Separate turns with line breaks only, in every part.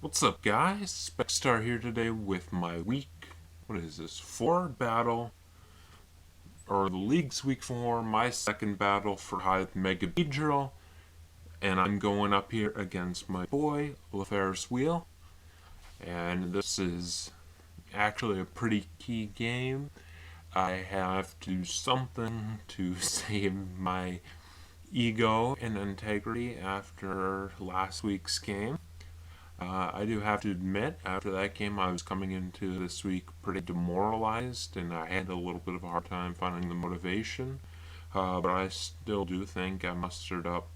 What's up, guys? Specstar here today with my what is this, 4 battle, or the League's week 4, my second battle for Hive Mega Beedrill, and I'm going up here against my boy, LaFerris Wheel, and this is actually a pretty key game. I have to do something to save my ego and integrity after last week's game. I do have to admit, after that game, I was coming into this week pretty demoralized, and I had a little bit of a hard time finding the motivation. But I still do think I mustered up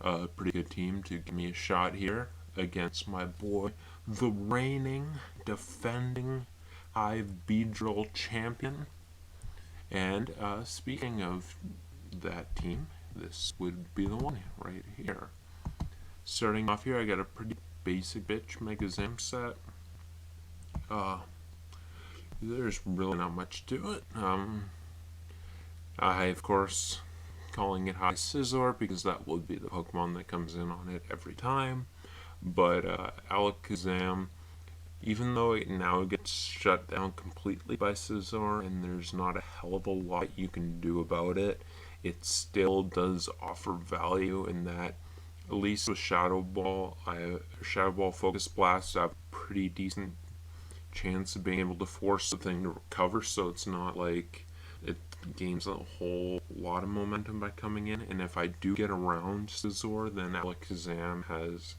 a pretty good team to give me a shot here against my boy, the reigning, defending Hive Beedrill champion. And speaking of that team, this would be the one right here. Starting off here, I got a pretty basic bitch Mega Zam set. There's really not much to it. I, of course, calling it High Scizor because that would be the Pokemon that comes in on it every time. But Alakazam, even though it now gets shut down completely by Scizor and there's not a hell of a lot you can do about it, it still does offer value in that, at least with Shadow Ball, Shadow Ball Focus Blast, I have a pretty decent chance of being able to force the thing to recover, so it's not like it gains a whole lot of momentum by coming in. And if I do get around Scizor, then Alakazam has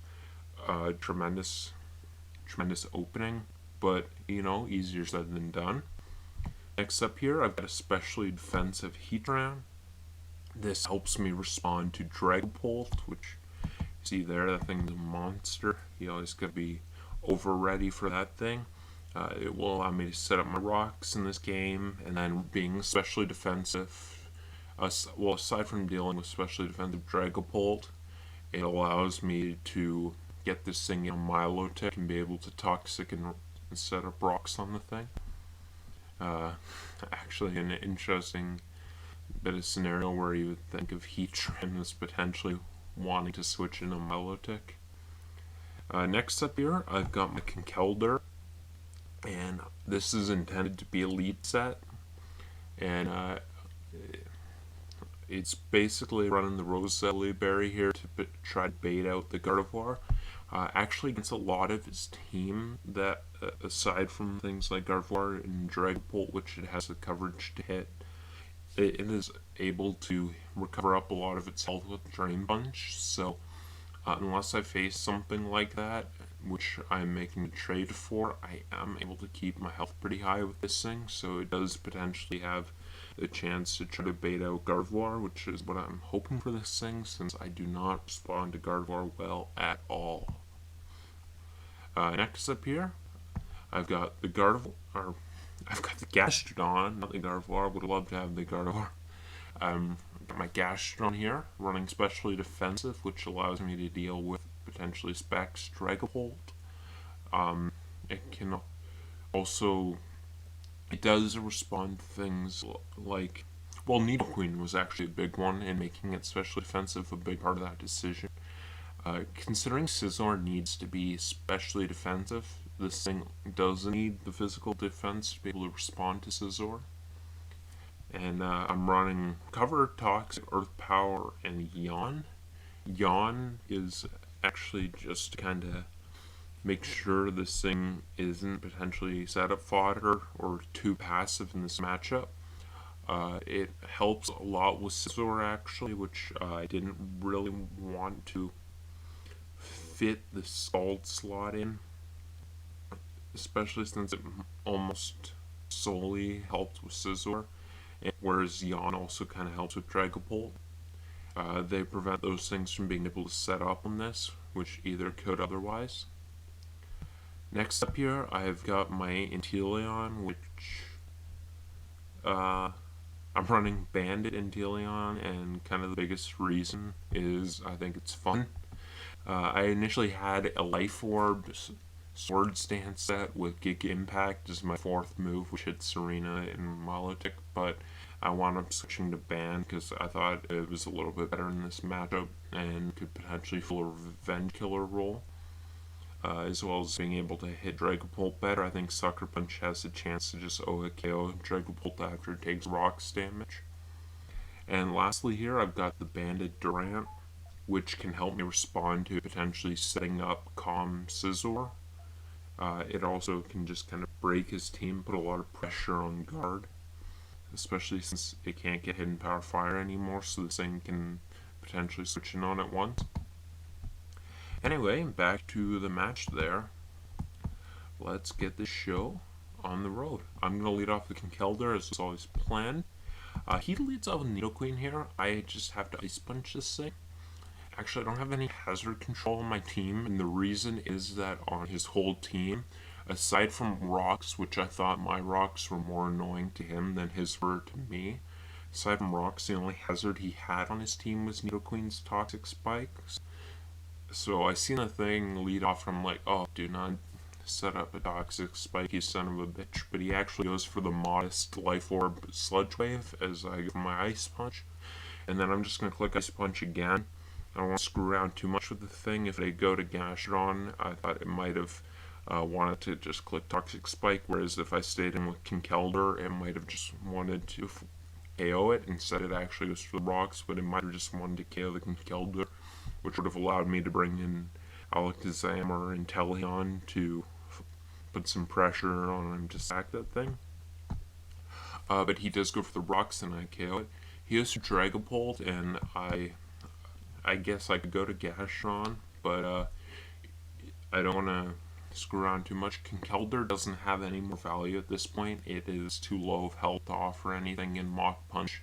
a tremendous opening, but easier said than done. Next up here, I've got a specially defensive Heatran. This helps me respond to Dragapult, which see there, that thing's a monster. You always gotta be over ready for that thing. It will allow me to set up my rocks in this game, and then being especially defensive, aside from dealing with specially defensive Dragapult, it allows me to get this thing in a Milotic and be able to toxic and set up rocks on the thing. Actually, an interesting bit of scenario where you would think of Heatran as potentially wanting to switch in a Milotic. Next up here, I've got my Conkeldurr, and this is intended to be a lead set, and it's basically running the Roselia Berry here to try to bait out the Gardevoir. Actually, against a lot of its team, that aside from things like Gardevoir and Dragapult, which it has the coverage to hit, it is able to recover up a lot of its health with Drain Punch. So unless I face something like that, which I'm making a trade for, I am able to keep my health pretty high with this thing. So it does potentially have a chance to try to bait out Gardevoir, which is what I'm hoping for this thing, since I do not respond to Gardevoir well at all. Next up here, I've got the Gardevoir, I've got the Gastrodon, not the Gardevoir. Would love to have the Gardevoir. Got my Gastrodon here, running specially defensive, which allows me to deal with potentially Specs Dragapult. It can also, it does respond to things like, well, Nidoqueen was actually a big one in making it specially defensive, a big part of that decision. Considering Scizor needs to be especially defensive, this thing does need the physical defense to be able to respond to Scizor. And I'm running Cover, Toxic, Earth Power, and Yawn. Yawn is actually just to kind of make sure this thing isn't potentially setup fodder or too passive in this matchup. It helps a lot with Scizor actually, which I didn't really want to fit the Scald slot in, especially since it almost solely helped with Scizor, whereas Yawn also kind of helps with Dragapult. They prevent those things from being able to set up on this, which either could otherwise. Next up here, I've got my Inteleon, which I'm running Bandit Inteleon, and kind of the biggest reason is I think it's fun. I initially had a Life Orb Swords Dance set with Giga Impact as my fourth move, which hit Serena and Milotic, but I wound up switching to Band because I thought it was a little bit better in this matchup and could potentially fill a Revenge Killer role. as well as being able to hit Dragapult better. I think Sucker Punch has a chance to just KO Dragapult after it takes rocks damage. And lastly here, I've got the Banded Durant, which can help me respond to potentially setting up Calm Scizor. It also can just kind of break his team, put a lot of pressure on guard, especially since it can't get Hidden Power Fire anymore, so this thing can potentially switch in on at once. Anyway, back to the match there. Let's get this show on the road. I'm going to lead off with Conkeldurr as was always planned. He leads off with Nidoqueen here. I just have to Ice Punch this thing. Actually, I don't have any hazard control on my team, and the reason is that on his whole team, aside from rocks, which I thought my rocks were more annoying to him than his were to me, aside from rocks, the only hazard he had on his team was Nidoqueen's Toxic Spikes. So I seen the thing lead off from like, oh, do not set up a Toxic Spike, you son of a bitch. But he actually goes for the modest Life Orb Sludge Wave as I go for my Ice Punch. And then I'm just going to click Ice Punch again. I don't want to screw around too much with the thing. If they go to Gastrodon, I thought it might have wanted to just click Toxic Spike, whereas if I stayed in with Conkeldurr, it might have just wanted to KO it. Instead, it actually goes for the rocks, but it might have just wanted to KO the Conkeldurr, which would have allowed me to bring in Alakazam or Inteleon to put some pressure on him to sack that thing. But he does go for the rocks, and I KO it. He goes to Dragapult, and I guess I could go to Gastrodon, but I don't want to screw around too much. Conkeldurr doesn't have any more value at this point. It is too low of health to offer anything, and Mach Punch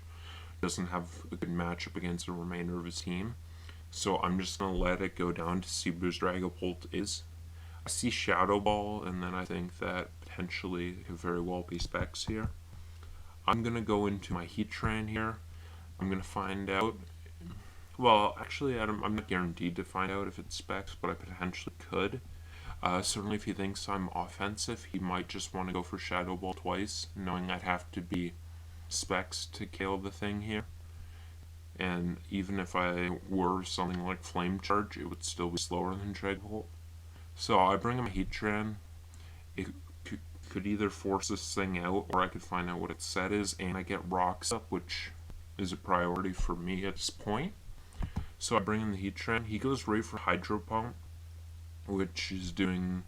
doesn't have a good matchup against the remainder of his team. So I'm just going to let it go down to see where Dragapult is. I see Shadow Ball, and then I think that potentially it could very well be Specs here. I'm going to go into my Heatran here. I'm going to find out. Well, actually, I'm not guaranteed to find out if it's Specs, but I potentially could. Certainly, if he thinks I'm offensive, he might just want to go for Shadow Ball twice, knowing I'd have to be Specs to kill the thing here. And even if I were something like Flame Charge, it would still be slower than Dragapult. So I bring him a Heatran. It could either force this thing out, or I could find out what its set is, and I get rocks up, which is a priority for me at this point. So I bring in the Heatran. He goes right for Hydro Pump, which is doing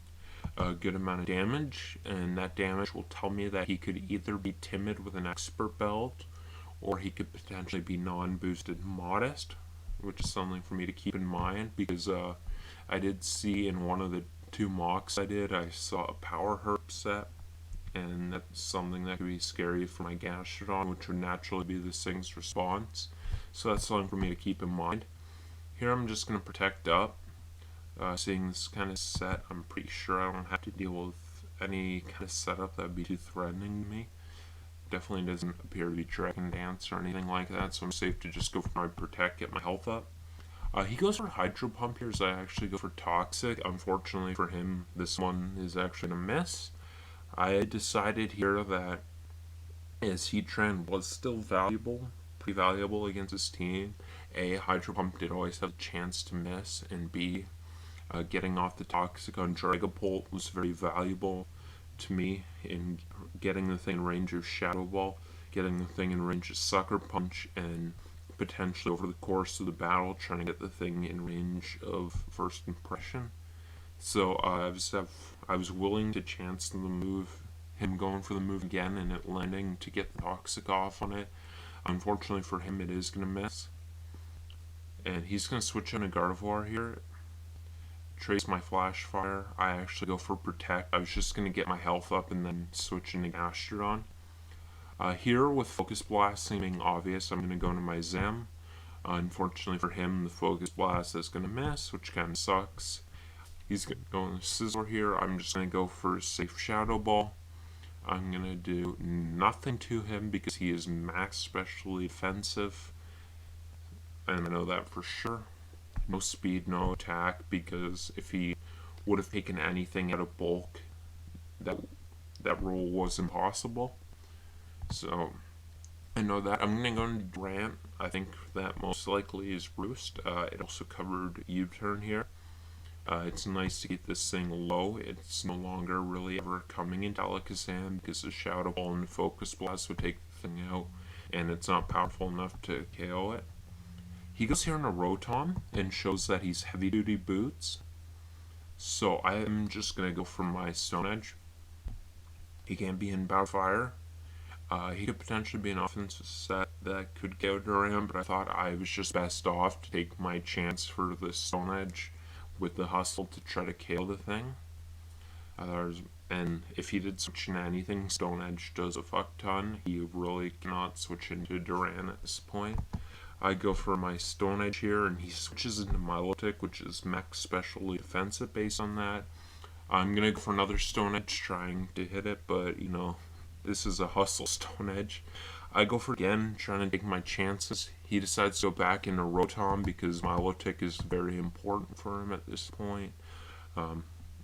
a good amount of damage, and that damage will tell me that he could either be timid with an Expert Belt, or he could potentially be non-boosted Modest, which is something for me to keep in mind, because I did see in one of the two mocks I saw a Power Herb set, and that's something that could be scary for my Gastrodon, which would naturally be this thing's response. So that's something for me to keep in mind. Here I'm just going to Protect up. Seeing this kind of set, I'm pretty sure I don't have to deal with any kind of setup that would be too threatening to me. Definitely doesn't appear to be Dragon Dance or anything like that, so I'm safe to just go for my Protect, get my health up. He goes for Hydro Pump here, so I actually go for Toxic. Unfortunately for him, this one is actually a miss. I decided here that as Heatran was still pretty valuable against his team, A, Hydro Pump did always have a chance to miss, and B, getting off the Toxic on Dragapult was very valuable to me in getting the thing in range of Shadow Ball, getting the thing in range of Sucker Punch, and potentially over the course of the battle trying to get the thing in range of First Impression. So I was willing to chance the move, him going for the move again and it landing to get the Toxic off on it. Unfortunately for him, it is going to miss. And he's going to switch on a Gardevoir here. Trace my Flash Fire. I actually go for Protect. I was just going to get my health up and then switch into Gastrodon. Here, with Focus Blast seeming obvious, I'm going to go into my Zem. Unfortunately for him, the Focus Blast is going to miss, which kind of sucks. He's going to go into Scizor here. I'm just going to go for a safe Shadow Ball. I'm going to do nothing to him because he is max specially defensive. And I know that for sure. No speed, no attack, because if he would have taken anything out of bulk, that rule was impossible. So I know that. I'm going to go into Durant. I think that most likely is Roost. It also covered U-turn here. It's nice to get this thing low. It's no longer really ever coming into Alakazam because the Shadow Ball and Focus Blast would take the thing out, and it's not powerful enough to KO it. He goes here in a Rotom and shows that he's Heavy Duty Boots. So I'm just going to go for my Stone Edge. He can be in Power Fire. He could potentially be an offensive set that could go Durant, but I thought I was just best off to take my chance for the Stone Edge with the hustle to try to KO the thing. And if he did switch into anything, Stone Edge does a fuck ton. He really cannot switch into Durant at this point. I go for my Stone Edge here, and he switches into Milotic, which is mech specially defensive based on that. I'm going to go for another Stone Edge trying to hit it, but, you know, this is a hustle Stone Edge. I go for again, trying to take my chances. He decides to go back into Rotom because Milotic is very important for him at this point.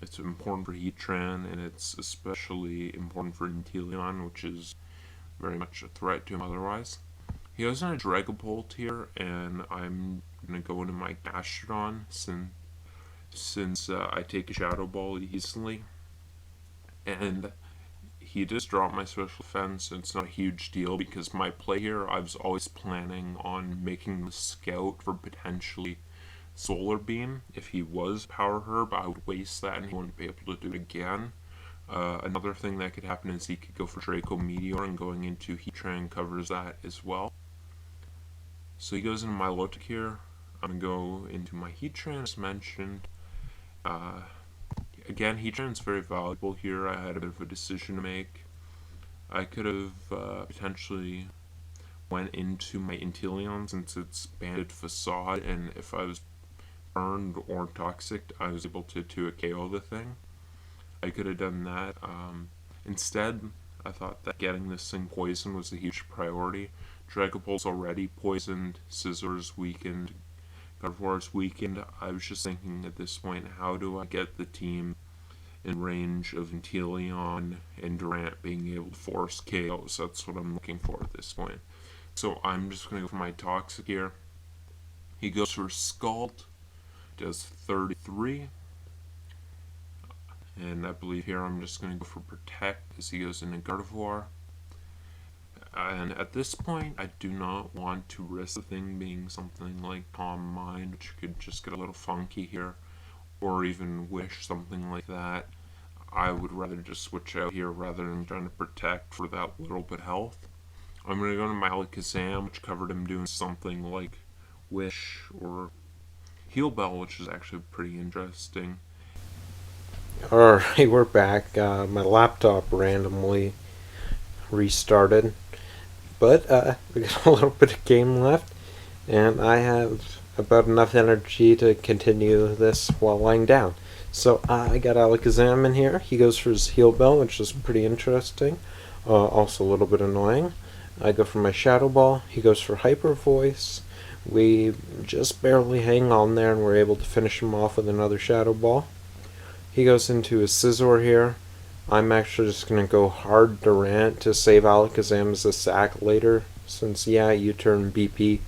It's important for Heatran, and it's especially important for Inteleon, which is very much a threat to him otherwise. He goes in a Dragapult here, and I'm going to go into my Gastrodon since I take a Shadow Ball easily. And he does drop my special defense. It's not a huge deal because my play here, I was always planning on making the Scout for potentially Solar Beam. If he was Power Herb, I would waste that and he wouldn't be able to do it again. Another thing that could happen is he could go for Draco Meteor, and going into Heatran covers that as well. So he goes into Milotic here. I'm going to go into my Heatran as mentioned. Again, Heatran's very valuable here. I had a bit of a decision to make. I could have potentially went into my Inteleon since it's Banded Facade, and if I was burned or toxic, I was able to a KO the thing. I could have done that. Instead, I thought that getting this thing poisoned was a huge priority. Dragapult's already poisoned, Scizor's weakened, Gardevoir's weakened. I was just thinking at this point, how do I get the team in range of Inteleon and Durant being able to force KOs? That's what I'm looking for at this point. So I'm just going to go for my Toxic here. He goes for Scald, does 33. And I believe here I'm just going to go for Protect as he goes into Gardevoir. And at this point, I do not want to risk the thing being something like Calm Mind, which could just get a little funky here, or even Wish, something like that. I would rather just switch out here rather than trying to protect for that little bit of health. I'm going to go to my Alakazam, which covered him doing something like Wish or Heal Bell, which is actually pretty interesting.
Alright, we're back. My laptop randomly restarted. But we got a little bit of game left, and I have about enough energy to continue this while lying down. So I got Alakazam in here. He goes for his Heal Bell, which is pretty interesting. Also a little bit annoying. I go for my Shadow Ball. He goes for Hyper Voice. We just barely hang on there, and we're able to finish him off with another Shadow Ball. He goes into his Scizor here. I'm actually just going to go hard Durant to save Alakazam as a sack later, since, yeah, U-turn, BP,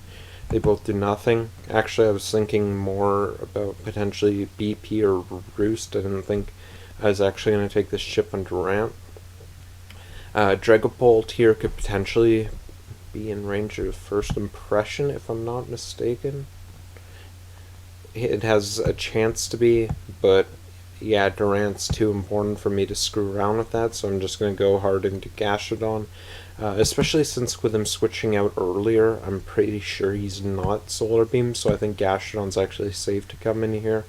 they both do nothing. Actually, I was thinking more about potentially BP or Roost. I didn't think I was actually going to take this chip on Durant. Dragapult here could potentially be in range of First Impression, if I'm not mistaken. It has a chance to be, but yeah, Durant's too important for me to screw around with that, so I'm just going to go hard into Gastrodon. Especially since with him switching out earlier, I'm pretty sure he's not Solar Beam, so I think Gastrodon's actually safe to come in here.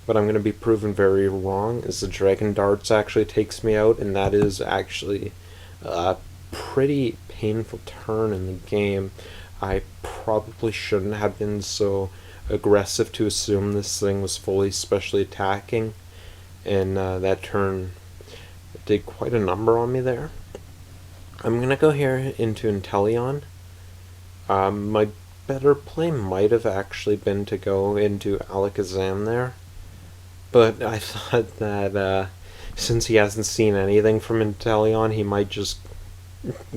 But I'm going to be proven very wrong, as the Dragon Darts actually takes me out, and that is actually a pretty painful turn in the game. I probably shouldn't have been so aggressive to assume this thing was fully specially attacking. And that turn did quite a number on me there. I'm going to go here into Inteleon. My better play might have actually been to go into Alakazam there. But I thought that since he hasn't seen anything from Inteleon, he might just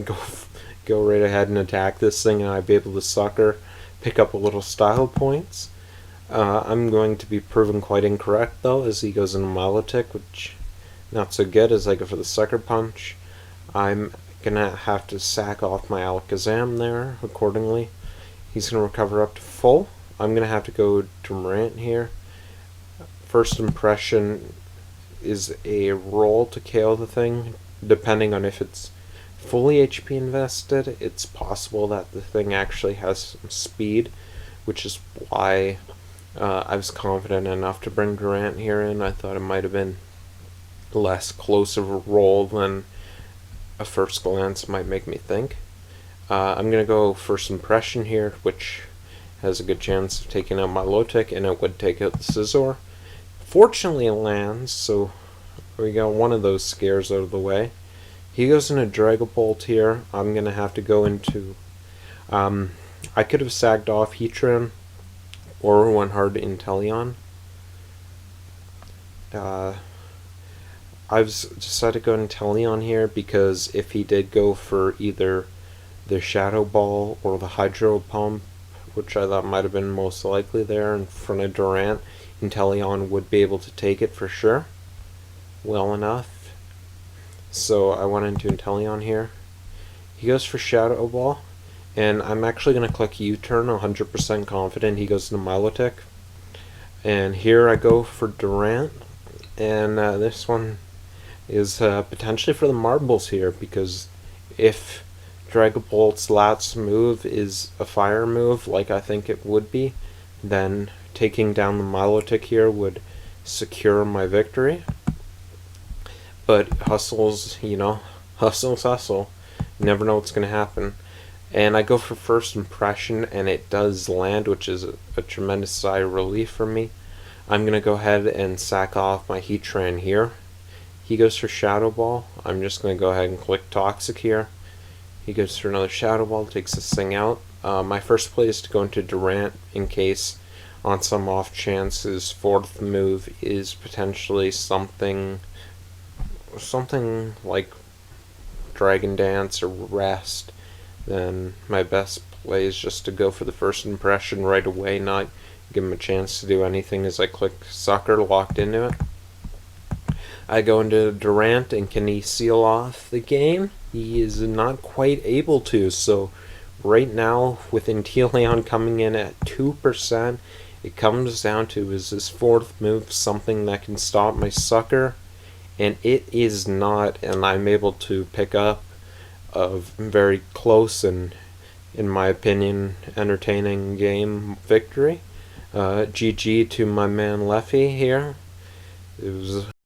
go right ahead and attack this thing, and I'd be able to sucker, pick up a little style points. I'm going to be proven quite incorrect though, as he goes into Milotic, which not so good as I go for the Sucker Punch. I'm gonna have to sack off my Alakazam there accordingly. He's gonna recover up to full. I'm gonna have to go Durant here. First impression is a roll to KO the thing, depending on if it's fully HP invested. It's possible that the thing actually has some speed, which is why I was confident enough to bring Durant here in. I thought it might have been less close of a roll than a first glance might make me think. I'm going to go first impression here, which has a good chance of taking out my Milotic, and it would take out the Scizor. Fortunately, it lands, so we got one of those scares out of the way. He goes into Dragapult here. I'm going to have to go into... I could have sagged off Heatran or went hard to Inteleon. I've decided to go Inteleon here because if he did go for either the Shadow Ball or the Hydro Pump, which I thought might have been most likely there in front of Durant, Inteleon would be able to take it for sure. Well enough. So I went into Inteleon here. He goes for Shadow Ball, and I'm actually going to click U-turn, 100% confident he goes into Milotic. And here I go for Durant, and this one is potentially for the marbles here, because if Dragapult's last move is a fire move, like I think it would be, then taking down the Milotic here would secure my victory. But hustle's, hustle's hustle. You never know what's going to happen. And I go for first impression, and it does land, which is a tremendous sigh of relief for me. I'm going to go ahead and sack off my Heatran here. He goes for Shadow Ball. I'm just going to go ahead and click Toxic here. He goes for another Shadow Ball, takes this thing out. My first play is to go into Durant in case on some off chance his fourth move is potentially something like Dragon Dance or Rest. Then my best play is just to go for the first impression right away, not give him a chance to do anything as I click Sucker locked into it. I go into Durant, and can he seal off the game? He is not quite able to, so right now with Inteleon coming in at 2%, it comes down to, is this fourth move something that can stop my Sucker? And it is not, and I'm able to pick up a very close and, in my opinion, entertaining game victory. GG to my man Leffy here. It was